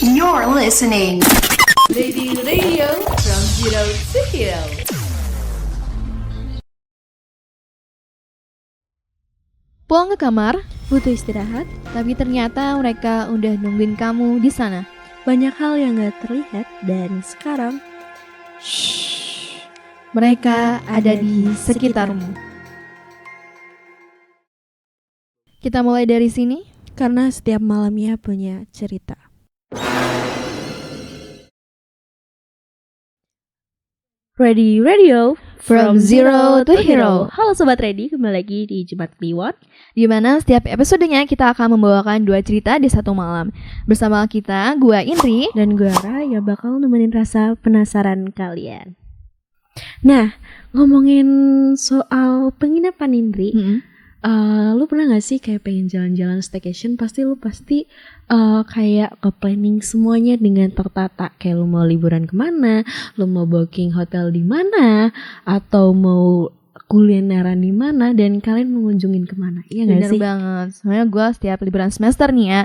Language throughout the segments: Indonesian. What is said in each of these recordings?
You're listening. Lady Radio from Zero to Hero. Pulang ke kamar, Butuh istirahat, tapi ternyata mereka udah nungguin kamu di sana. banyak hal yang gak terlihat dan sekarang Mereka ada di sekitarmu. Kita mulai dari sini. karena setiap malamnya punya cerita. Ready Radio From Zero to Hero. Halo Sobat Ready, kembali lagi di Jumat Kliwon. Di mana setiap episodenya kita akan membawakan 2 cerita di satu malam. Bersama kita, gua Indri. Dan gue Ara yang bakal nemenin rasa penasaran kalian. Nah, ngomongin soal penginapan Indri, lu pernah gak sih kayak pengen jalan-jalan staycation? Pasti kayak ke planning semuanya dengan tertata. Kayak lu mau liburan kemana, lu mau booking hotel di mana, atau mau kulineran di mana, dan kalian mau ngunjungin kemana? Iya gak Bener sih? banget. Soalnya gua setiap liburan semester nih ya,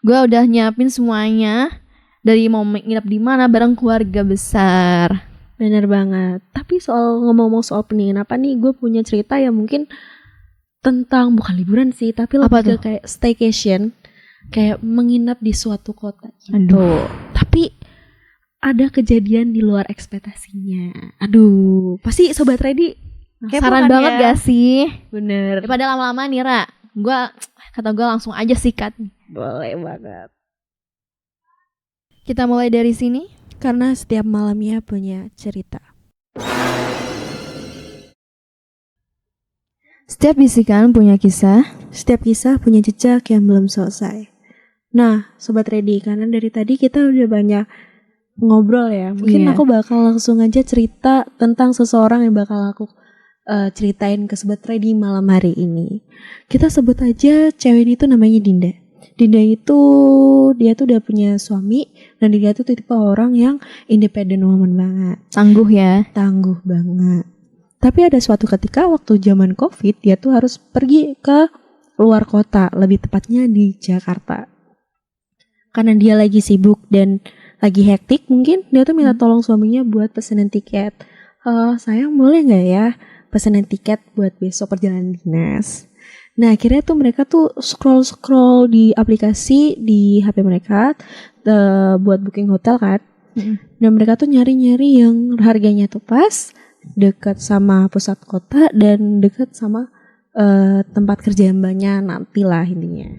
gua udah nyiapin semuanya. Dari mau nginep di mana bareng keluarga besar. Bener banget. Tapi soal ngomong-ngomong soal penginapan nih, gue punya cerita yang mungkin tentang bukan liburan sih, tapi Apa lebih ke tuh? kayak staycation, kayak menginap di suatu kota gitu. Aduh. Tapi ada kejadian di luar ekspektasinya. Aduh, pasti Sobat Ready kepo Saran kan banget ya? gak sih? Bener. Daripada lama-lama nih Ra, kata gue langsung aja sikat. Boleh banget. Kita mulai dari sini. Karena setiap malamnya punya cerita. Setiap bisikan punya kisah. Setiap kisah punya jejak yang belum selesai. Nah, Sobat Ready, karena dari tadi kita udah banyak ngobrol ya. Mungkin Iya. aku bakal langsung aja cerita tentang seseorang yang bakal aku ceritain ke Sobat Ready malam hari ini. Kita sebut aja cewek ini tuh namanya Dinda. Dinda itu dia tuh udah punya suami, dan dia tuh tipe orang yang independent woman banget, Tangguh ya. tangguh banget. Tapi ada suatu ketika waktu zaman COVID, dia tuh harus pergi ke luar kota, lebih tepatnya di Jakarta. Karena dia lagi sibuk dan lagi hektik, mungkin dia tuh minta tolong suaminya buat pesenin tiket. Sayang boleh nggak ya pesenin tiket buat besok perjalanan dinas? Nah akhirnya tuh mereka tuh scroll di aplikasi di HP mereka buat booking hotel kan. Dan mereka tuh nyari-nyari yang harganya tuh pas, dekat sama pusat kota, dan dekat sama tempat kerja mbaknya nantilah intinya.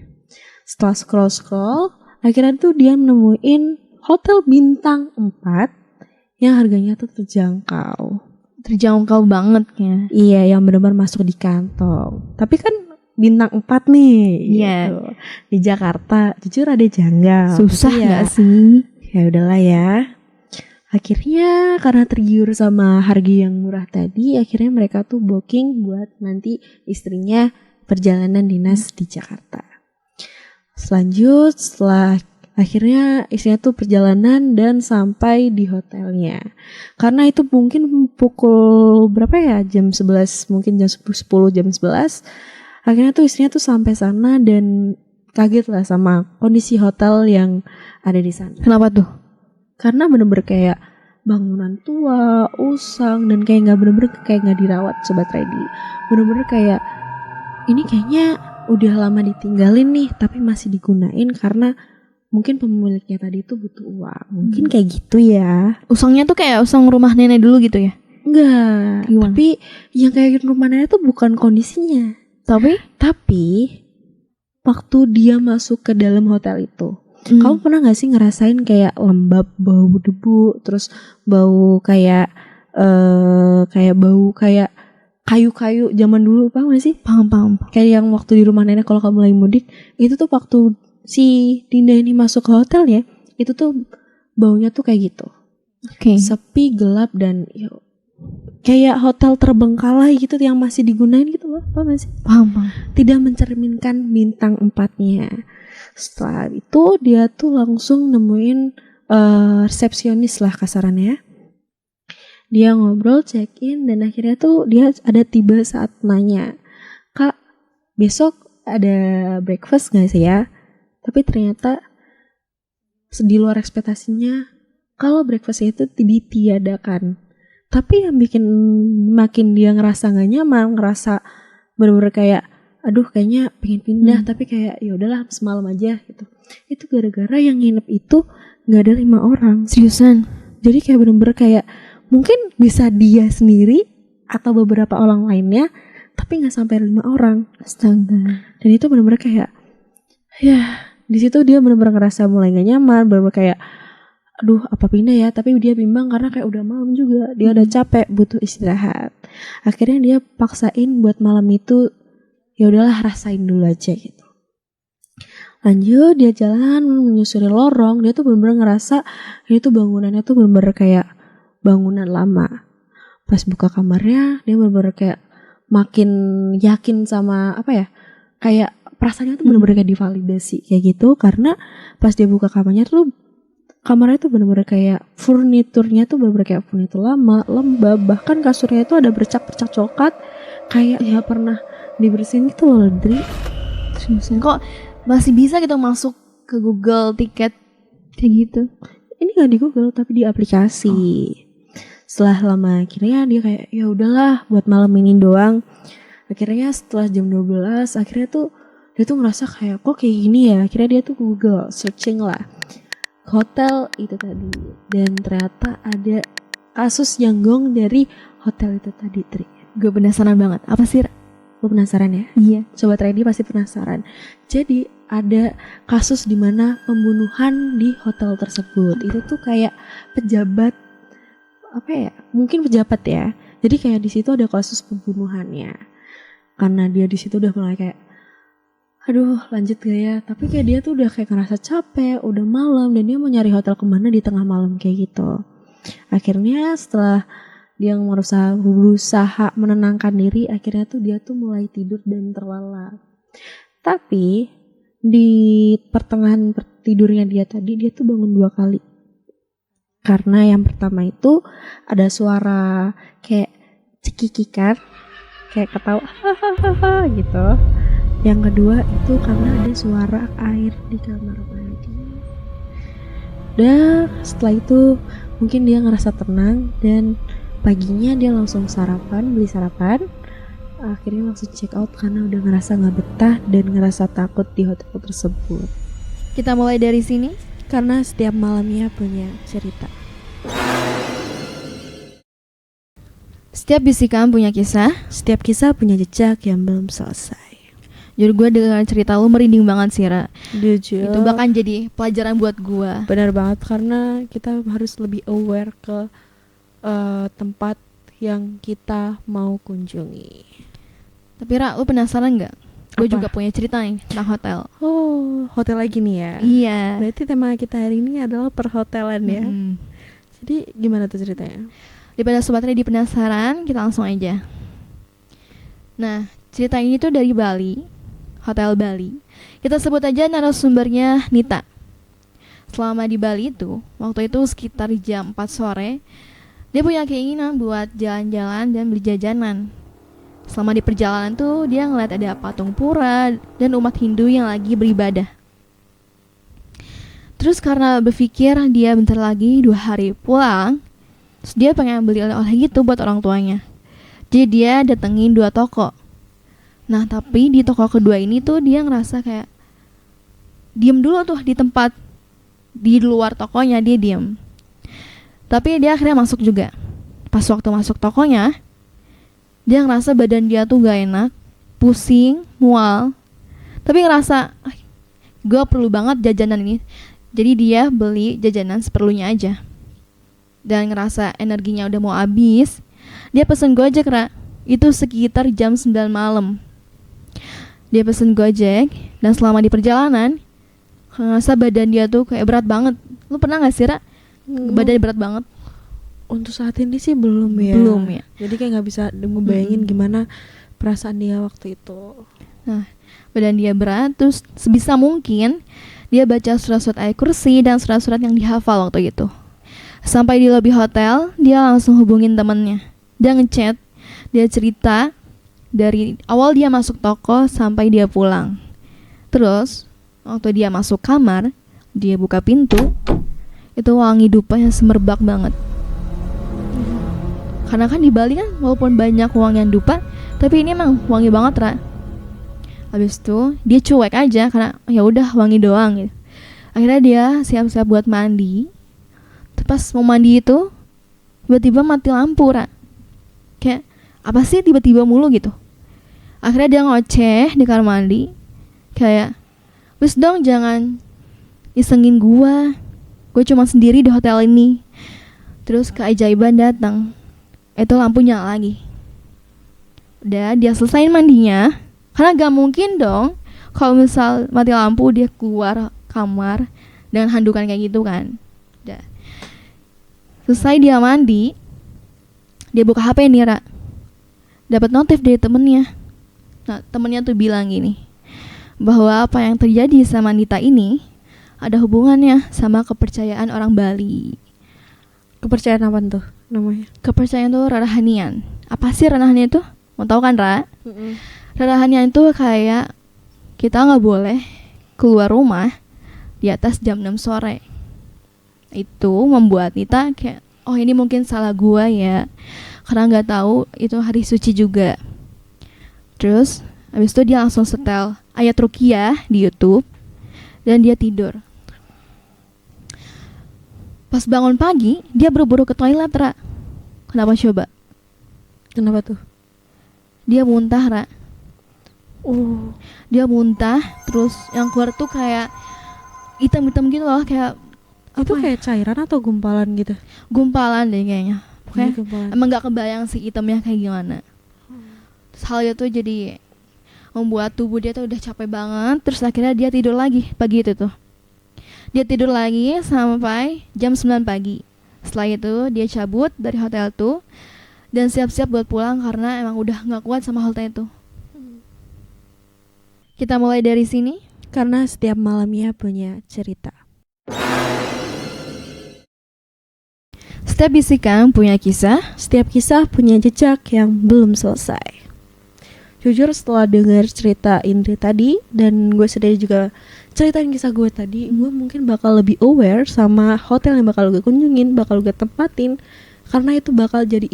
Setelah scroll, akhirnya tuh dia menemuin hotel bintang 4 yang harganya tuh terjangkau. Terjangkau banget ya. Iya, yang benar-benar masuk di kantong. Tapi kan bintang 4 nih. Iya. Gitu. Di Jakarta jujur ada janggal. Susah Tapi ya, gak sih? ya udahlah ya. Akhirnya karena tergiur sama harga yang murah tadi, akhirnya mereka tuh booking buat nanti istrinya perjalanan dinas di Jakarta. Setelah akhirnya istrinya tuh perjalanan dan sampai di hotelnya. Karena itu mungkin pukul berapa ya? Jam 11, mungkin jam 10, jam 11. Akhirnya tuh istrinya tuh sampai sana dan kaget lah sama kondisi hotel yang ada di sana. Kenapa tuh? Karena bener-bener kayak bangunan tua, usang, dan kayak nggak dirawat Sobat Ready. Bener-bener kayak ini kayaknya udah lama ditinggalin nih, tapi masih digunain karena mungkin pemiliknya tadi tuh butuh uang. Mungkin kayak gitu ya. Usangnya tuh kayak usang rumah nenek dulu gitu ya? Enggak, Gimana? tapi yang kayak rumah nenek tuh bukan kondisinya. Tapi Tapi waktu dia masuk ke dalam hotel itu, kamu pernah gak sih ngerasain kayak lembab, bau debu, terus bau kayak bau kayak kayu-kayu zaman dulu, paham gak sih? paham. Kayak yang waktu di rumah nenek kalau kamu lagi mudik, itu tuh waktu si Dinda ini masuk ke hotel ya, itu tuh baunya tuh kayak gitu. Oke. Sepi, gelap, dan kayak hotel terbengkalai gitu yang masih digunain gitu loh, paham gak sih? Paham. Tidak mencerminkan bintang 4-nya. Setelah itu dia tuh langsung nemuin resepsionis lah kasarannya. Dia ngobrol, check in, dan akhirnya tuh dia ada tiba saat nanya, "Kak, besok ada breakfast gak sih ya?" Tapi ternyata di luar ekspektasinya kalau breakfast itu ditiadakan. Tapi yang bikin makin dia ngerasa gak nyaman, ngerasa bener-bener kayak aduh kayaknya pengen pindah tapi kayak ya udahlah semalam aja gitu. Itu gara-gara yang nginep itu gak ada 5 orang. Seriusan? Jadi kayak bener-bener kayak mungkin bisa dia sendiri atau beberapa orang lainnya, tapi nggak sampai 5 orang. Astaga. Dan itu bener-bener kayak, ya di situ dia bener-bener ngerasa mulai gak nyaman, bener-bener kayak, aduh apa pindah ya? Tapi dia bimbang karena kayak udah malam juga, dia udah capek, butuh istirahat. Akhirnya dia paksain buat malam itu, ya udahlah rasain dulu aja gitu. Lanjut dia jalan menyusuri lorong, dia tuh bener-bener ngerasa itu bangunannya tuh bener-bener kayak bangunan lama. Pas buka kamarnya dia bener-bener kayak makin yakin sama apa ya, kayak perasaannya tuh bener-bener kayak divalidasi kayak gitu. Karena pas dia buka kamarnya tuh bener-bener kayak furniturnya tuh bener-bener kayak furnitur lama, lembab, bahkan kasurnya itu ada bercak-bercak coklat kayak ya pernah dibersihin gitu loh, Dri. Seriusan kok masih bisa gitu masuk ke Google tiket kayak gitu? Ini nggak di Google tapi di aplikasi. Setelah lama akhirnya dia kayak ya udahlah buat malam ini doang. Akhirnya setelah jam 12 akhirnya tuh dia tuh ngerasa kayak kok kayak gini ya. Akhirnya dia tuh Google searching lah hotel itu tadi, dan ternyata ada kasus yang gong dari hotel itu tadi, Tri. Gue penasaran banget. Apa sih? Lo penasaran ya? Iya. Sobat Ready pasti penasaran. Jadi ada kasus di mana pembunuhan di hotel tersebut. Itu tuh kayak pejabat apa ya? Mungkin pejabat ya. Jadi kayak di situ ada kasus pembunuhannya. Karena dia di situ udah mulai kayak aduh lanjut gak ya? Tapi kayak dia tuh udah kayak ngerasa capek, udah malam, dan dia mau nyari hotel kemana di tengah malam kayak gitu. Akhirnya setelah dia berusaha menenangkan diri, akhirnya tuh dia tuh mulai tidur dan terlelap. Tapi di pertengahan tidurnya dia tadi, dia tuh bangun 2 kali. Karena yang pertama itu ada suara kayak cekikikan, kayak ketawa hahaha gitu. Yang kedua itu karena ada suara air di kamar mandi. Dan setelah itu mungkin dia ngerasa tenang, dan paginya dia langsung beli sarapan. Akhirnya langsung check out karena udah ngerasa gak betah dan ngerasa takut di hotel tersebut. Kita mulai dari sini. Karena setiap malamnya punya cerita. Setiap bisikan punya kisah. Setiap kisah punya jejak yang belum selesai. Jadi gue dengar cerita lu merinding banget sih, Ra. Jujur. Itu bahkan jadi pelajaran buat gue. Benar banget, karena kita harus lebih aware ke tempat yang kita mau kunjungi. Tapi Ra, lu penasaran gak? Gue juga punya cerita nih tentang hotel. Oh, hotel lagi nih ya? Iya. Berarti tema kita hari ini adalah perhotelan ya? Jadi gimana tuh ceritanya? Daripada Sobat Ready penasaran, kita langsung aja. Nah, cerita ini tuh dari Bali, Hotel Bali. Kita sebut aja narasumbernya Nita. Selama di Bali itu, waktu itu sekitar jam 4 sore, dia punya keinginan buat jalan-jalan dan beli jajanan. Selama di perjalanan tuh, dia ngeliat ada patung pura dan umat Hindu yang lagi beribadah. Terus karena berpikir dia bentar lagi 2 hari pulang, terus dia pengen beli oleh-oleh gitu buat orang tuanya. Jadi dia datengin 2 toko. Nah tapi di toko kedua ini tuh dia ngerasa kayak diem dulu tuh di tempat, di luar tokonya dia diem. Tapi dia akhirnya masuk juga. Pas waktu masuk tokonya, dia ngerasa badan dia tuh gak enak, pusing, mual. Tapi ngerasa gue perlu banget jajanan ini. Jadi dia beli jajanan seperlunya aja. Dan ngerasa energinya udah mau habis, dia pesen Gojek, Ra. Itu sekitar jam 9 malam. Dia pesen Gojek, dan selama di perjalanan ngerasa badan dia tuh kayak berat banget. Lu pernah gak sih, Ra? Badan berat banget? Untuk saat ini sih belum ya. Belum ya. Jadi kayak gak bisa ngebayangin gimana perasaan dia waktu itu. Nah, badan dia berat, terus sebisa mungkin dia baca surat-surat ayat kursi dan surat-surat yang dihafal waktu itu. Sampai di lobi hotel, dia langsung hubungin temennya. Dia ngechat, dia cerita dari awal dia masuk toko sampai dia pulang. Terus waktu dia masuk kamar, dia buka pintu, itu wangi dupa yang semerbak banget. Karena kan di Bali kan walaupun banyak wangian dupa, tapi ini emang wangi banget, Ra. Habis itu dia cuek aja karena ya udah wangi doang gitu. Akhirnya dia siap-siap buat mandi. Terus pas mau mandi itu tiba-tiba mati lampu, Ra. Kayak apa sih tiba-tiba mulu gitu. Akhirnya dia ngoceh di kamar mandi. Kayak, "Wis dong jangan isengin gue cuma sendiri di hotel ini." Terus keajaiban datang. Itu lampu nyala lagi. Udah dia selesain mandinya. Karena gak mungkin dong kalau misal mati lampu dia keluar kamar dengan handukan kayak gitu kan. Udah. Selesai dia mandi, dia buka HP nih, Ra. Dapat notif dari temennya. Nah, temennya tuh bilang gini, bahwa apa yang terjadi sama Nita ini ada hubungannya sama kepercayaan orang Bali. Kepercayaan apa tuh namanya? Kepercayaan tuh rarahanian. Apa sih rarahanian itu? Mau tahu kan, Ra? Rarahanian itu kayak kita nggak boleh keluar rumah di atas jam 6 sore. Itu membuat Nita kayak, oh ini mungkin salah gua ya, karena nggak tahu itu hari suci juga. Terus habis itu dia langsung setel ayat ruqyah di YouTube dan dia tidur. Pas bangun pagi, dia buru-buru ke toilet, Ra. Kenapa coba? Kenapa tuh? Dia muntah, Ra. Dia muntah, terus yang keluar tuh kayak hitam-hitam gitu loh, kayak Itu kayak cairan atau gumpalan gitu? Gumpalan deh kayaknya. Pokoknya Gumpalan. emang gak kebayang sih hitamnya kayak gimana. Terus hal itu jadi membuat tubuh dia tuh udah capek banget. Terus akhirnya dia tidur lagi pagi itu tuh. Dia tidur lagi sampai jam 9 pagi. Setelah itu dia cabut dari hotel tuh dan siap-siap buat pulang karena emang udah gak kuat sama hotel itu. Kita mulai dari sini. Karena setiap malamnya punya cerita. Setiap bisikan punya kisah. Setiap kisah punya jejak yang belum selesai. Jujur setelah dengar cerita Indri tadi, dan gue sendiri juga ceritain kisah gue tadi, gue mungkin bakal lebih aware sama hotel yang bakal gue kunjungin, bakal gue tempatin, karena itu bakal jadi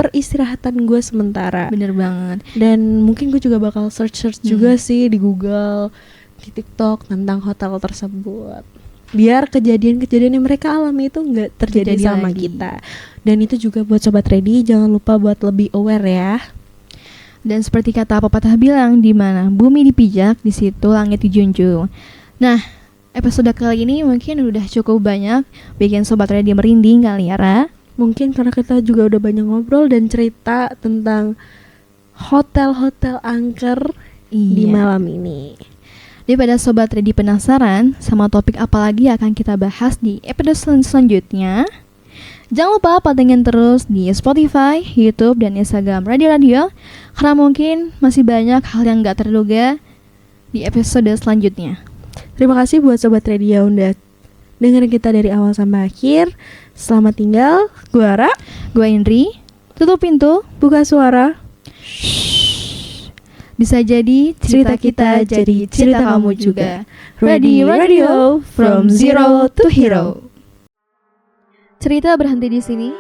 peristirahatan gue sementara. Bener banget. Dan mungkin gue juga bakal search juga sih di Google, di TikTok tentang hotel tersebut, biar kejadian-kejadian yang mereka alami itu nggak terjadi sama lagi. kita. Dan itu juga buat Sobat Ready, jangan lupa buat lebih aware ya. Dan seperti kata pepatah bilang, di mana bumi dipijak, di situ langit dijunjung. Nah, episode kali ini mungkin udah cukup banyak bikin Sobat Ready merinding kali ya, Ra? Mungkin karena kita juga udah banyak ngobrol dan cerita tentang hotel-hotel angker di malam ini. Daripada Sobat Ready penasaran sama topik apa lagi akan kita bahas di episode selanjutnya, jangan lupa pantengin terus di Spotify, YouTube, dan Instagram Radio, karena mungkin masih banyak hal yang gak terduga di episode selanjutnya. Terima kasih buat Sobat Ready yang udah dengerin kita dari awal sampai akhir. Selamat tinggal, gue Ara, Gue Indri, tutup pintu, buka suara. bisa jadi cerita kita jadi cerita kamu juga. Ready Radio, from zero to hero. Cerita berhenti di sini.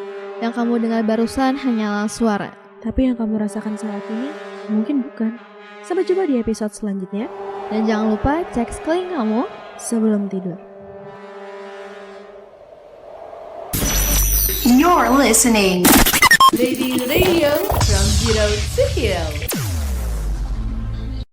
Yang kamu dengar barusan hanyalah suara. Tapi yang kamu rasakan saat ini mungkin bukan. Sampai jumpa di episode selanjutnya. Dan jangan lupa cek sekeliling kamu sebelum tidur. You're listening. Lady Radio from Zero to Hero.